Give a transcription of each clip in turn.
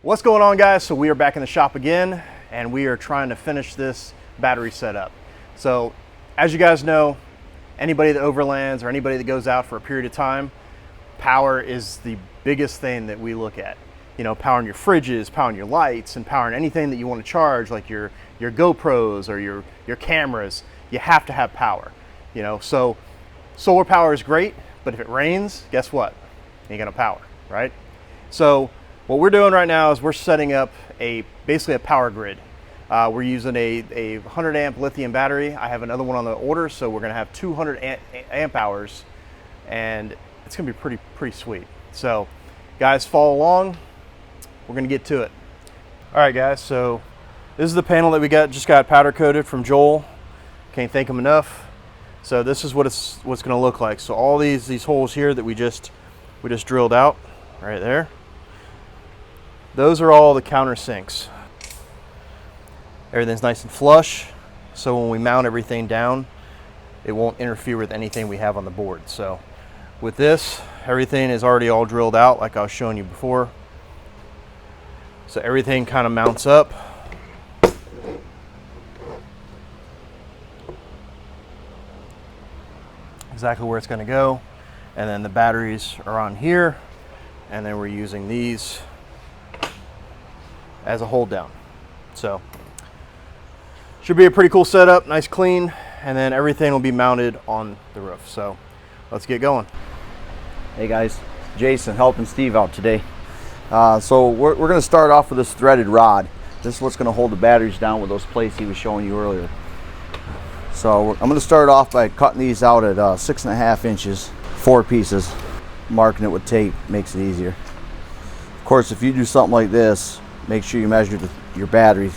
What's going on, guys? So we are back in the shop again, and we are trying to finish this battery setup. So as you guys know, anybody that overlands or anybody that goes out for a period of time, power is the biggest thing that we look at. You know, powering your fridges, powering your lights, and powering anything that you want to charge, like your GoPros or your cameras. You have to have power. You know, so solar power is great, but if it rains, guess what? You ain't gonna power, right? So what we're doing right now is we're setting up basically a power grid. We're using a 100 amp lithium battery. I have another one on the order, so we're gonna have 200 amp hours, and it's gonna be pretty sweet. So guys, follow along. We're gonna get to it. All right, guys, so this is the panel that we just got powder coated from Joel. Can't thank him enough. So this is what's gonna look like. So all these holes here that we just drilled out right there, those are all the countersinks. Everything's nice and flush, so when we mount everything down, it won't interfere with anything we have on the board. So with this, everything is already all drilled out like I was showing you before. So everything kind of mounts up. Exactly where it's going to go. And then the batteries are on here, and then we're using these as a hold down. So should be a pretty cool setup, nice clean, and then everything will be mounted on the roof. So let's get going. Hey guys, Jason helping Steve out today. So we're going to start off with this threaded rod. This is what's going to hold the batteries down with those plates he was showing you earlier. So I'm going to start off by cutting these out at 6.5 inches, 4 pieces. Marking it with tape makes it easier. Of course, if you do something like this, make sure you measure your battery.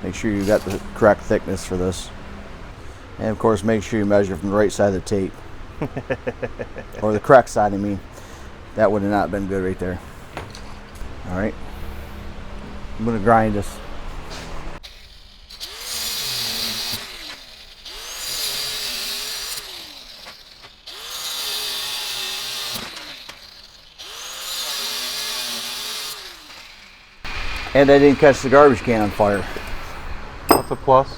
Make sure you got the correct thickness for this. And of course, make sure you measure from the right side of the tape. Or the correct side, I mean. That would have not been good right there. All right. I'm going to grind this. And I didn't catch the garbage can on fire. That's a plus.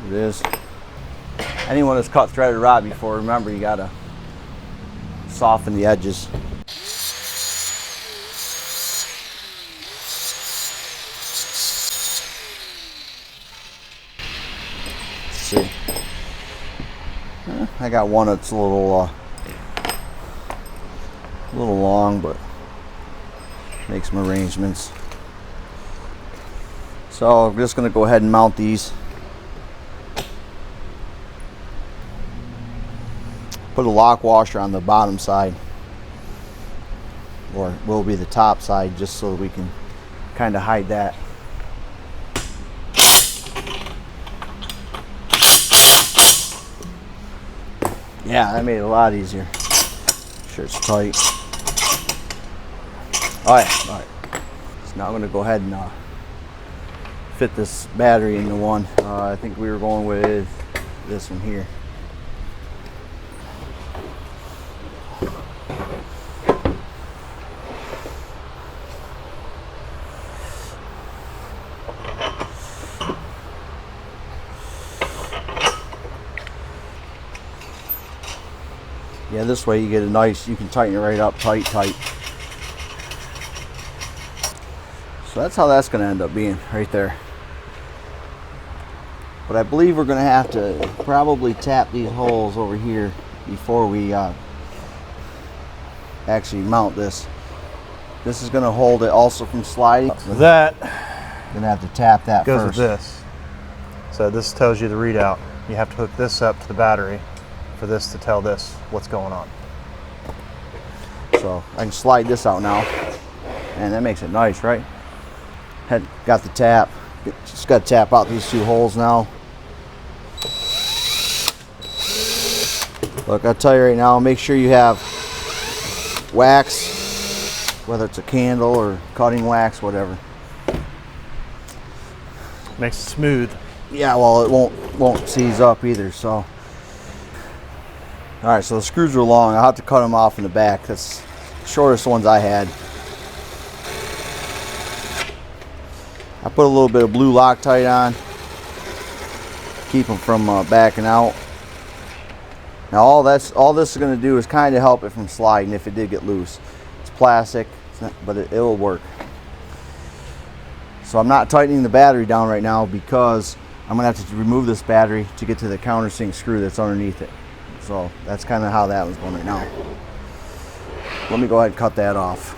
It is. Anyone that's cut threaded rod before, remember you gotta soften the edges. Let's see. I got one that's a little long, but make some arrangements. So I'm just going to go ahead and mount these. Put a lock washer on the bottom side, or will be the top side, just so that we can kind of hide that. Yeah, that made it a lot easier. Make sure it's tight. All right. So now I'm going to go ahead and fit this battery into one. I think we were going with this one here. Yeah, this way you get a nice, you can tighten it right up tight. So that's how that's going to end up being right there. But I believe we're going to have to probably tap these holes over here before we actually mount this. This is going to hold it also from sliding. That going to have to tap that goes first. with this. So this tells you the readout. You have to hook this up to the battery for this to tell this what's going on. So I can slide this out now, and that makes it nice, right? Got the tap. Just got to tap out these 2 holes now. Look, I'll tell you right now, make sure you have wax, whether it's a candle or cutting wax, whatever. Makes it smooth. Yeah, well, it won't seize up either, so. All right, so the screws are long. I'll have to cut them off in the back. That's the shortest ones I had. I put a little bit of blue Loctite on, keep them from backing out. Now all this is going to do is kind of help it from sliding if it did get loose. It's plastic, but it will work. So I'm not tightening the battery down right now because I'm going to have to remove this battery to get to the countersink screw that's underneath it. So that's kind of how that was going right now. Let me go ahead and cut that off.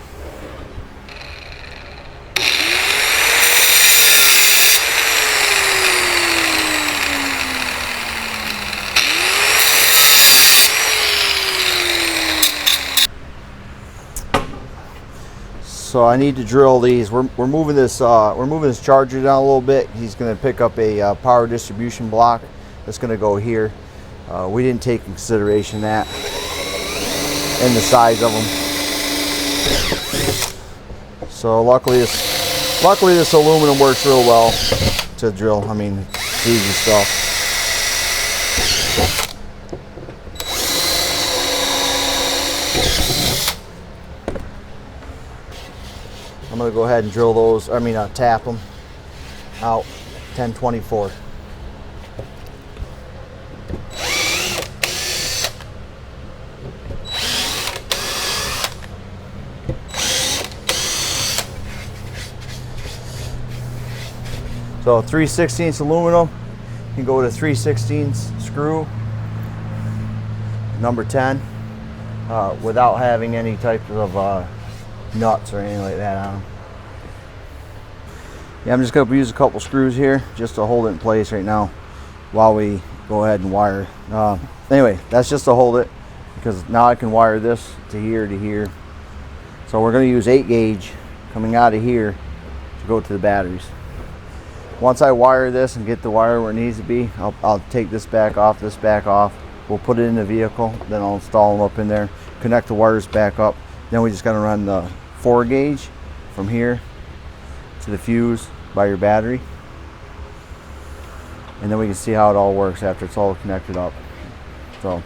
So I need to drill these. We're moving this charger down a little bit. He's going to pick up a power distribution block that's going to go here. We didn't take in consideration that and the size of them. So luckily this aluminum works real well to drill. I mean, it's easy stuff. I'm going to go ahead and drill those, tap them out 1024. So 3/16 aluminum, you can go with a 3/16 screw, number 10, without having any type of nuts or anything like that on them. Yeah, I'm just going to use a couple screws here just to hold it in place right now while we go ahead and wire. Anyway, that's just to hold it, because now I can wire this to here to here. So we're going to use 8 gauge coming out of here to go to the batteries. Once I wire this and get the wire where it needs to be, I'll take this back off, we'll put it in the vehicle, then I'll install them up in there, connect the wires back up. Then we just got to run the 4 gauge from here to the fuse by your battery, and then we can see how it all works after it's all connected up. So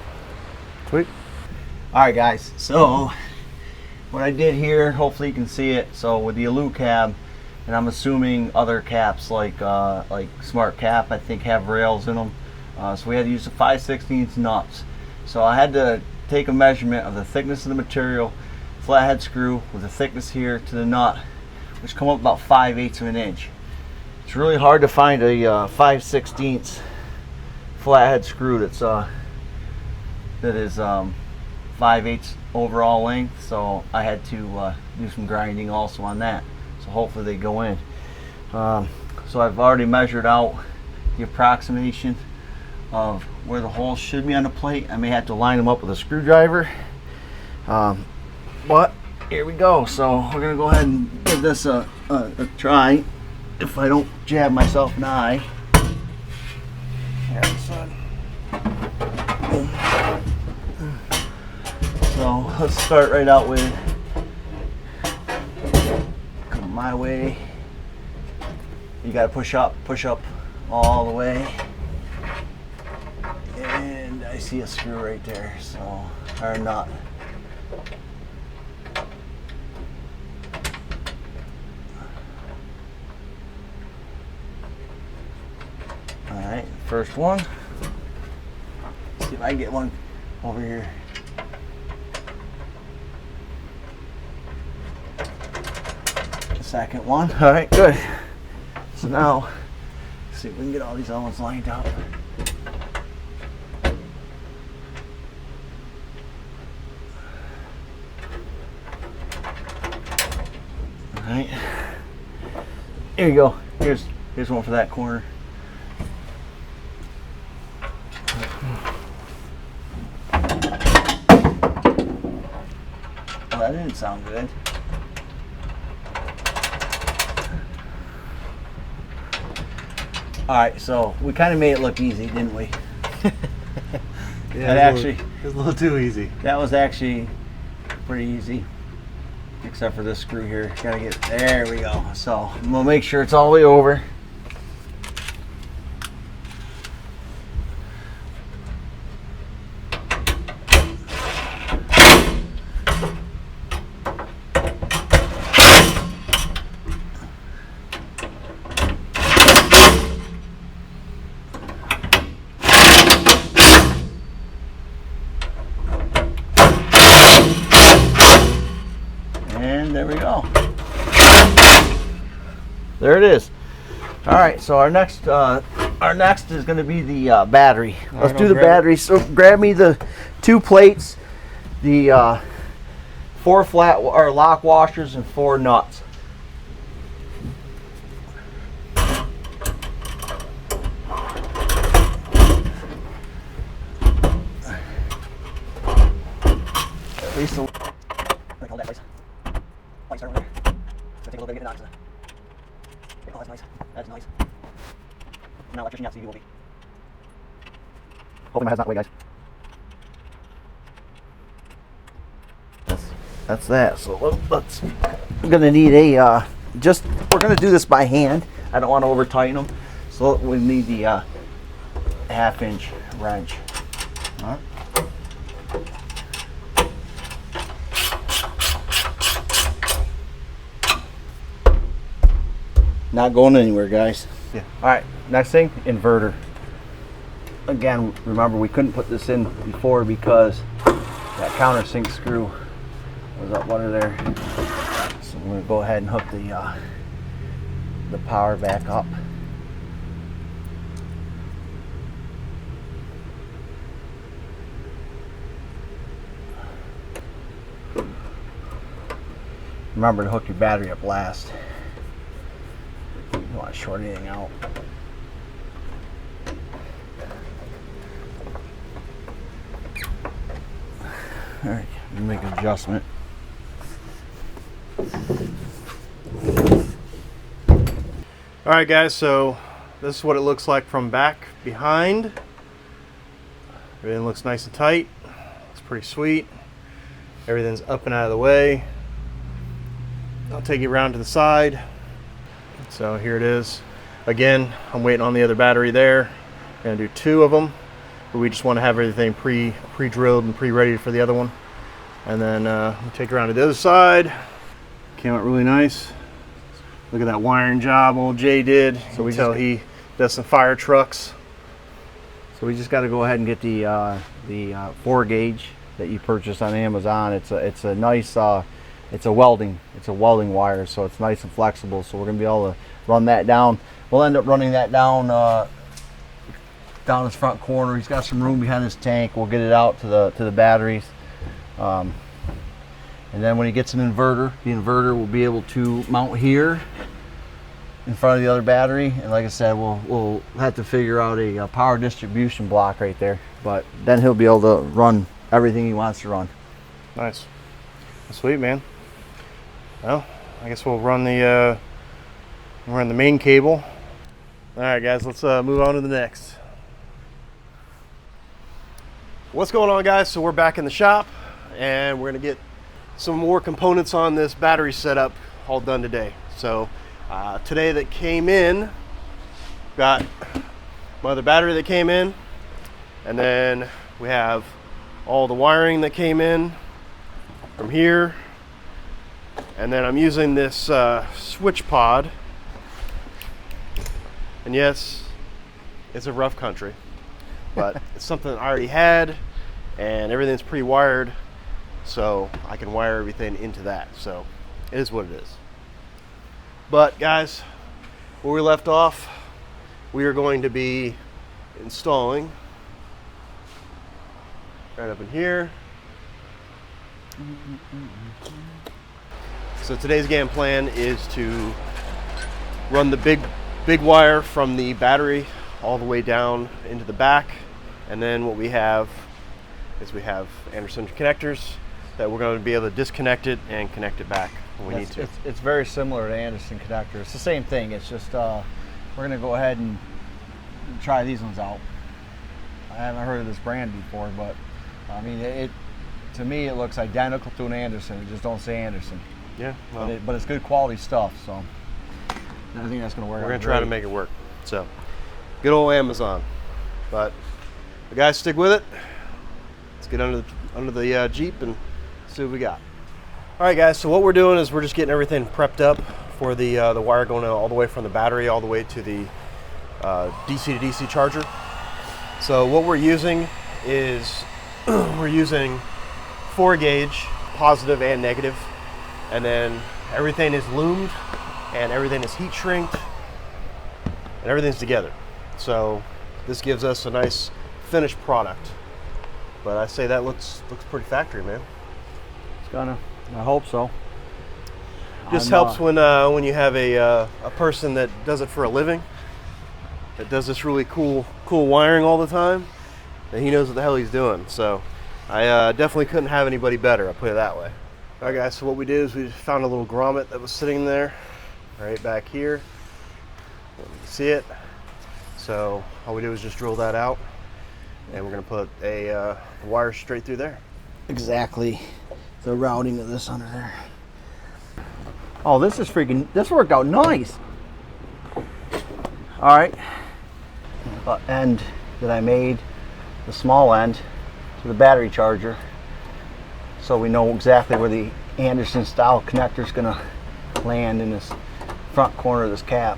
sweet. All right guys, so what I did here, hopefully you can see it. So with the Alu-Cab, and I'm assuming other caps like Smart Cap, I think, have rails in them, so we had to use the 5/16 nuts. So I had to take a measurement of the thickness of the material, flathead screw with the thickness here to the nut, which come up about 5/8 of an inch. It's really hard to find a 5/16 flathead screw that is 5/8 overall length, so I had to do some grinding also on that. So hopefully they go in. So I've already measured out the approximation of where the holes should be on the plate. I may have to line them up with a screwdriver, but here we go. So we're gonna go ahead and give this a try, if I don't jab myself in the eye. So let's start right out with, come my way. You gotta push up all the way. And I see a screw right there, so, or a nut. Alright, first one. Let's see if I can get one over here. Second one. Alright, good. So now, let's see if we can get all these other ones lined up. Alright. Here you go. Here's one for that corner. Oh, that didn't sound good. Alright, so we kind of made it look easy, didn't we? Yeah, it was a little too easy. That was actually pretty easy, except for this screw here. Gotta get, there we go. So I'm gonna make sure it's all the way over. There we go. There it is. All right, so our next is going to be the battery. Let's do the battery. So grab me the 2 plates, the 4 flat or lock washers, and 4 nuts. At least hold that, please. Lights are over there. It's gonna take a little bit to get the knots. Oh, that's nice. That's nice. I'm not an electrician yet, so you will be. Hopefully my head's not away, guys. That's that. So let's. I'm gonna need a we're gonna do this by hand. I don't want to over tighten them, so we need the 1/2-inch wrench. All right. Not going anywhere, guys. Yeah. All right, next thing, inverter. Again, remember we couldn't put this in before because that countersink screw was up under there. So I'm gonna go ahead and hook the power back up. Remember to hook your battery up last. You don't want to short anything out. All right, make an adjustment. All right, guys, so this is what it looks like from back behind. Everything looks nice and tight. It's pretty sweet. Everything's up and out of the way. I'll take it around to the side. So here it is. Again, I'm waiting on the other battery there. Gonna do 2 of them, but we just want to have everything pre-drilled and pre-ready for the other one. And then we'll take it around to the other side. Came out really nice. Look at that wiring job old Jay did. So we tell he does some fire trucks. So we just got to go ahead and get the 4 gauge that you purchased on Amazon. It's a nice it's a welding wire, so it's nice and flexible. So we're gonna be able to run that down. We'll end up running that down his front corner. He's got some room behind his tank. We'll get it out to the batteries, and then when he gets an inverter, the inverter will be able to mount here in front of the other battery. And like I said, we'll have to figure out a power distribution block right there. But then he'll be able to run everything he wants to run. Nice. Sweet, man. Well, I guess we'll run the main cable. All right, guys, let's move on to the next. What's going on, guys? So we're back in the shop, and we're gonna get some more components on this battery setup all done today. So today that came in, got my other battery that came in, and then we have all the wiring that came in from here, and then I'm using this switch pod, and yes, it's a rough country, but it's something I already had, and everything's pre-wired, so I can wire everything into that. So it is what it is. But guys, where we left off, we are going to be installing right up in here. So today's game plan is to run the big wire from the battery all the way down into the back, and then what we have is we have Anderson connectors that we're going to be able to disconnect it and connect it back when we need to. It's very similar to Anderson connectors. It's the same thing. It's just we're going to go ahead and try these ones out. I haven't heard of this brand before, but I mean to me, it looks identical to an Anderson. It just don't say Anderson. Yeah, well, but it's good quality stuff. So I think that's going to work. We're going to try to make it work. So good old Amazon. But the guys, stick with it. Let's get under the Jeep and see what we got. All right, guys. So what we're doing is we're just getting everything prepped up for the wire going all the way from the battery all the way to the DC to DC charger. So what we're using is we're using 4 gauge, positive and negative, and then everything is loomed and everything is heat shrinked and everything's together. So this gives us a nice finished product. But I say that looks pretty factory, man. It's gonna. I hope so. Just helps when you have a person that does it for a living, that does this really cool wiring all the time, and he knows what the hell he's doing. So I definitely couldn't have anybody better, I'll put it that way. All right guys, so what we did is we found a little grommet that was sitting there right back here. You can see it. So all we did was just drill that out, and we're gonna put a wire straight through there. Exactly the routing of this under there. Oh, this worked out nice. All right, the end that I made, the small end to the battery charger, so we know exactly where the Anderson style connector is gonna land in this front corner of this cap.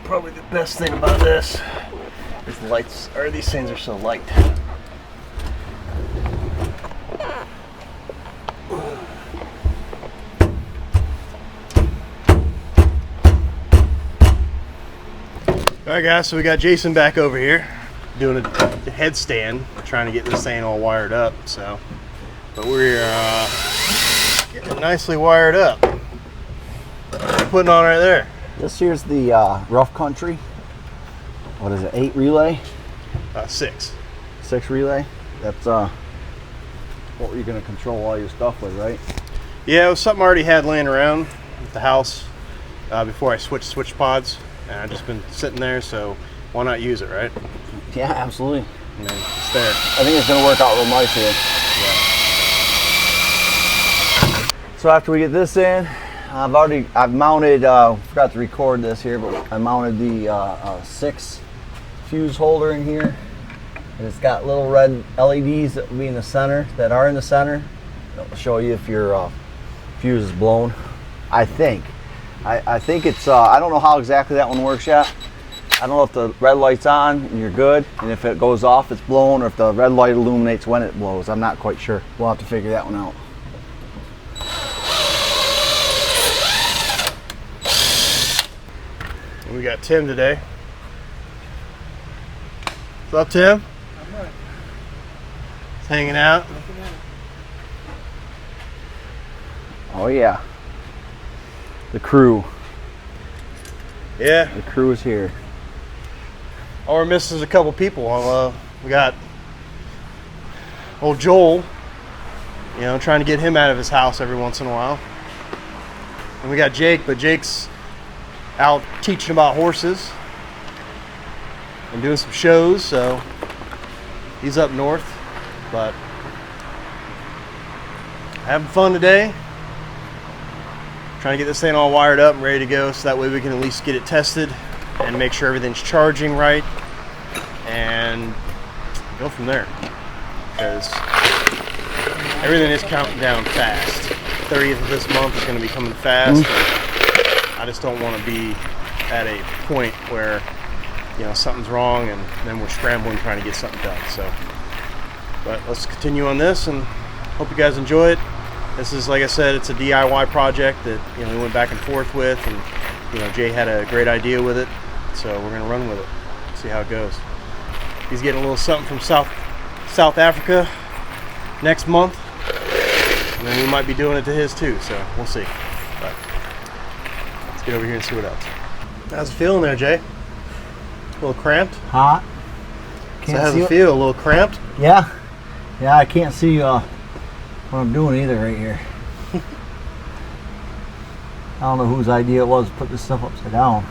Probably the best thing about this is the lights, or these things are so light. All right guys, so we got Jason back over here doing a headstand, trying to get this thing all wired up. So, but we're getting it nicely wired up. What are you putting on right there? This here's the rough country. What is it, 8 relay? 6. 6 relay. That's what were you gonna control all your stuff with, right? Yeah, it was something I already had laying around at the house before I switched switch pods, and I've just been sitting there, so why not use it, right? Yeah, absolutely. And then it's there. I think it's gonna work out real nice here. Yeah. So after we get this in, I've mounted, forgot to record this here, but I mounted the 6 fuse holder in here. And it's got little red LEDs that will be in the center, that are in the center. It'll show you if your fuse is blown, I think. I think it's, I don't know how exactly that one works yet. I don't know if the red light's on and you're good, and if it goes off it's blown, or if the red light illuminates when it blows. I'm not quite sure. We'll have to figure that one out. We got Tim today. What's up, Tim? I'm right. Just hanging out. Oh yeah. The crew. Yeah. The crew is here. All we're missing is a couple people. We got old Joel, you know, trying to get him out of his house every once in a while. And we got Jake, but Jake's out teaching about horses and doing some shows, so he's up north. But having fun today, trying to get this thing all wired up and ready to go, so that way we can at least get it tested and make sure everything's charging right and go from there, because everything is counting down fast. 30th of this month is going to be coming fast. I just don't want to be at a point where, you know, something's wrong and then we're scrambling trying to get something done. So, but let's continue on this and hope you guys enjoy it. This is, like I said, it's a DIY project that, you know, we went back and forth with, and, you know, Jay had a great idea with it, so we're gonna run with it, see how it goes. He's getting a little something from South Africa next month, and then we might be doing it to his too, so we'll see. But let's get over here and see what else. How's it feeling there, Jay? A little cramped? Hot. So how's it feel? A little cramped? Yeah. Yeah, I can't see what I'm doing either right here. I don't know whose idea it was to put this stuff upside down.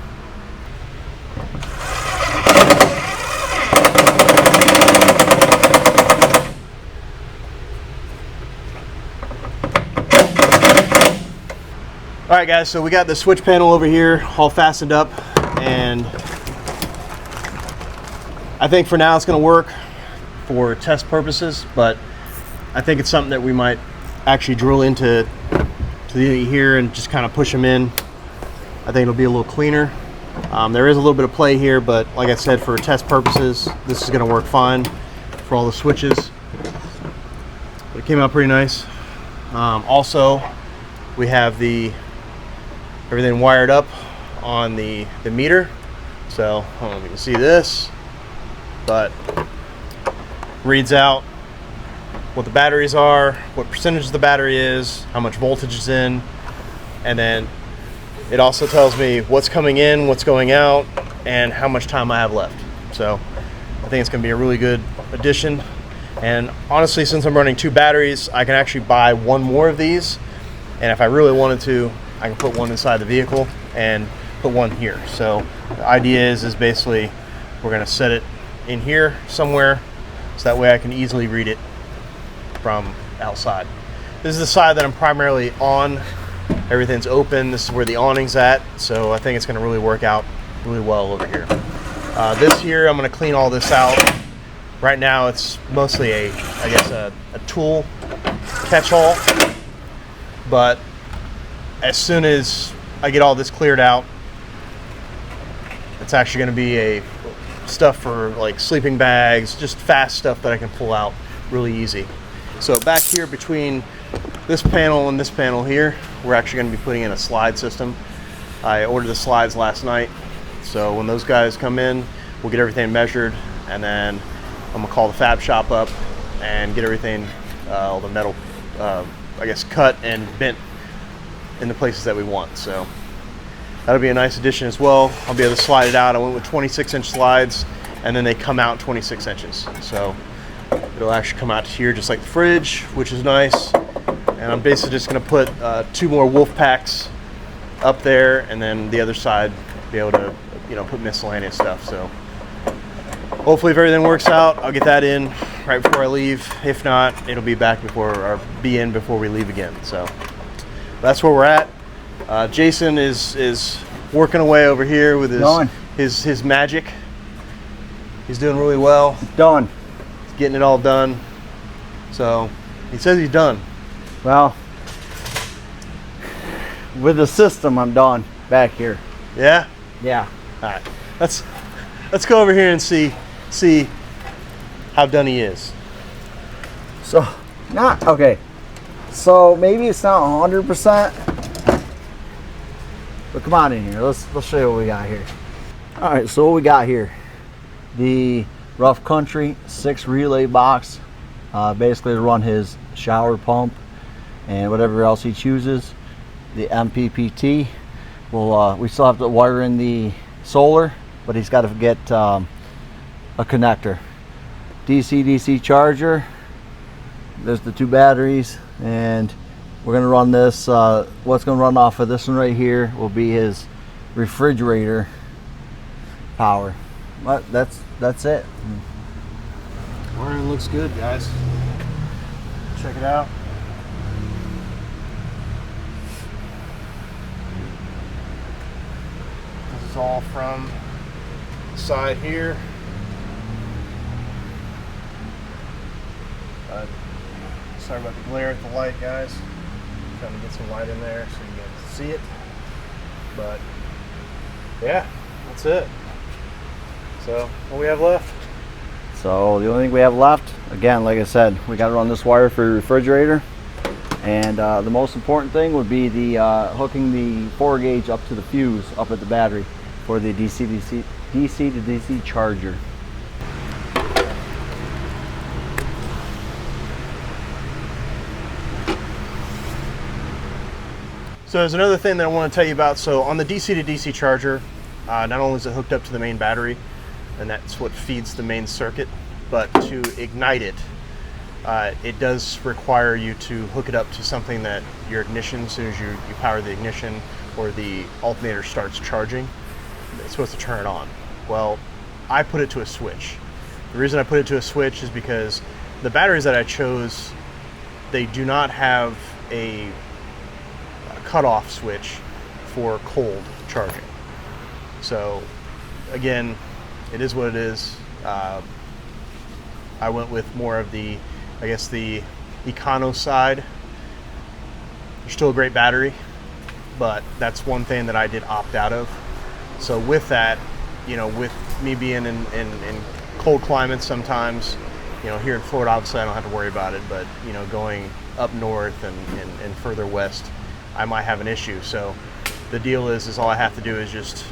All right, guys, so we got the switch panel over here all fastened up, and I think for now it's going to work for test purposes, but I think it's something that we might actually drill into to the unit here and just kind of push them in. I think it'll be a little cleaner. There is a little bit of play here, but like I said, for test purposes, this is going to work fine for all the switches. But it came out pretty nice. Also, we have everything wired up on the meter. So I don't know if you can see this, but reads out what the batteries are, what percentage the battery is, how much voltage is in, and then it also tells me what's coming in, what's going out, and how much time I have left. So I think it's going to be a really good addition. And honestly, since I'm running 2 batteries, I can actually buy one more of these, and if I really wanted to, I can put one inside the vehicle and put one here. So the idea is basically we're going to set it in here somewhere, so that way I can easily read it from outside. This is the side that I'm primarily on. Everything's open. This is where the awning's at, so I think it's going to really work out really well over here. This here, I'm going to clean all this out. Right now it's mostly a tool catch-all, but as soon as I get all this cleared out, it's actually going to be stuff for like sleeping bags, just fast stuff that I can pull out really easy. So back here between this panel and this panel here, we're actually going to be putting in a slide system. I ordered the slides last night, so when those guys come in, we'll get everything measured, and then I'm going to call the fab shop up and get everything, all the metal, cut and bent in the places that we want. So that'll be a nice addition as well. I'll be able to slide it out. I went with 26-inch slides, and then they come out 26 inches. So it'll actually come out to here just like the fridge, which is nice. And I'm basically just going to put 2 more wolf packs up there, and then the other side be able to, put miscellaneous stuff. So hopefully, if everything works out, I'll get that in right before I leave. If not, it'll be in before we leave again. So that's where we're at. Jason is working away over here with his magic. He's doing really well. Done. He's getting it all done. So he says he's done. Well, with the system, I'm done back here. Yeah? Yeah. All right. Let's go over here and see how done he is. So, So maybe it's not 100%, but come on in here. Let's show you what we got here. All right. So what we got here, the Rough Country 6 relay box, basically to run his shower pump and whatever else he chooses. The MPPT. We still have to wire in the solar, but he's got to get a connector. DC charger. There's the 2 batteries, and we're going to run this. What's going to run off of this one right here will be his refrigerator power. But that's it. Wiring looks good, guys. Check it out. This is all from the side here. Sorry about the glare at the light, guys. Trying to get some light in there so you guys see it. But yeah, that's it. So what we have left? So the only thing we have left, again, like I said, we got to run this wire for your refrigerator, and the most important thing would be the hooking the 4 gauge up to the fuse up at the battery for the DC to DC charger. So there's another thing that I want to tell you about. So on the DC to DC charger, not only is it hooked up to the main battery, and that's what feeds the main circuit, but to ignite it, it does require you to hook it up to something that your ignition, as soon as you power the ignition or the alternator starts charging, it's supposed to turn it on. Well, I put it to a switch. The reason I put it to a switch is because the batteries that I chose, they do not have a cutoff switch for cold charging. So again, it is what it is. I went with more of the, I guess, the econo side They're still a great battery, but that's one thing that I did opt out of. So with that, you know, with me being in cold climates sometimes, you know, here in Florida, obviously I don't have to worry about it, but, you know, going up north and further west, I might have an issue. So the deal is all I have to do is just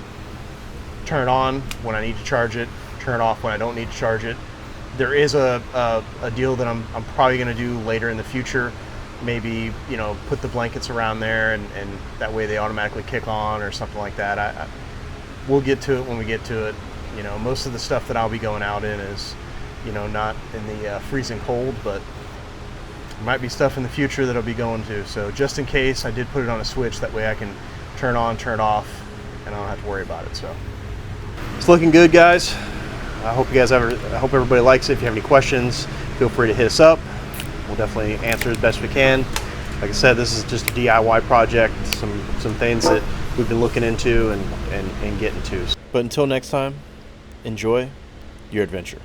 turn it on when I need to charge it, turn it off when I don't need to charge it. There is a deal that I'm probably going to do later in the future. Maybe, you know, put the blankets around there and that way they automatically kick on or something like that. We'll get to it when we get to it. You know, most of the stuff that I'll be going out in is, you know, not in the freezing cold, but there might be stuff in the future that I'll be going to. So just in case, I did put it on a switch. That way I can turn on, turn it off, and I don't have to worry about it. So it's looking good, guys. I hope everybody likes it. If you have any questions, feel free to hit us up. We'll definitely answer as best we can. Like I said, this is just a DIY project, some things that we've been looking into and getting to. But until next time, enjoy your adventure.